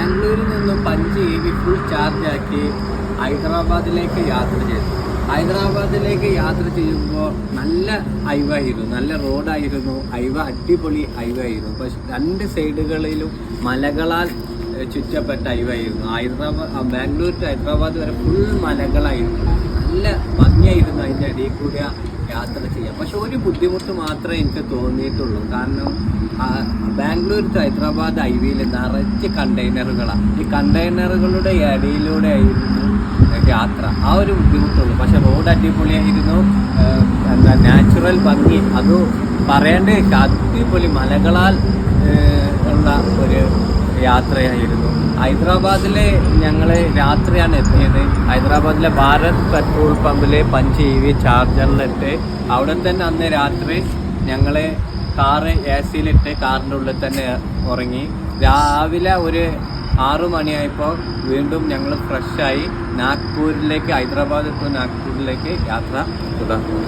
ബാംഗ്ലൂരിൽ നിന്നും 5 EV full charge ആക്കി ഹൈദരാബാദിലേക്ക് യാത്ര ചെയ്തു. ഹൈദരാബാദിലേക്ക് യാത്ര ചെയ്യുമ്പോൾ നല്ല ഹൈവായിരുന്നു, നല്ല റോഡായിരുന്നു. ഹൈവ അടിപൊളി ഹൈവായിരുന്നു. പക്ഷെ 2 സൈഡുകളിലും മലകളാൽ ചുറ്റപ്പെട്ട ഹൈവായിരുന്നു. ബാംഗ്ലൂർ ടു ഹൈദരാബാദ് വരെ ഫുൾ മലകളായിരുന്നു. നല്ല ഭംഗിയായിരുന്നു അതിൻ്റെ ഇടയിൽ കൂടി യാത്ര ചെയ്യാം. പക്ഷെ ഒരു ബുദ്ധിമുട്ട് മാത്രമേ എനിക്ക് തോന്നിയിട്ടുള്ളൂ. കാരണം ബാംഗ്ലൂർ ടു ഹൈദരാബാദ് ഹൈവേയിൽ നിറച്ച് കണ്ടെയ്നറുകളാണ്. ഈ കണ്ടെയ്നറുകളുടെ ഇടയിലൂടെ ആയിരുന്നു യാത്ര. ആ ഒരു ബുദ്ധിമുട്ടുള്ളൂ. പക്ഷെ റോഡ് അടിപൊളിയായിരുന്നു. നാച്ചുറൽ ഭംഗി അത് പറയേണ്ട അടിപൊളി മലകളാൽ ഉള്ള ഒരു യാത്രയായിരുന്നു. ഹൈദരാബാദിലെ ഞങ്ങൾ രാത്രിയാണ് എത്തിയത്. ഹൈദരാബാദിലെ ഭാരത് പെട്രോൾ പമ്പിലെ 5 EV ചാർജറിലിട്ട് അവിടെ തന്നെ അന്ന് രാത്രി ഞങ്ങൾ കാറ് AC-ലിട്ട് കാറിൻ്റെ ഉള്ളിൽ തന്നെ ഉറങ്ങി. രാവിലെ ഒരു 6 മണിയായപ്പോൾ വീണ്ടും ഞങ്ങൾ ഫ്രഷായി നാഗ്പൂരിലേക്ക്, ഹൈദരാബാദ് ടു നാഗ്പൂരിലേക്ക് യാത്ര തുടർന്നു.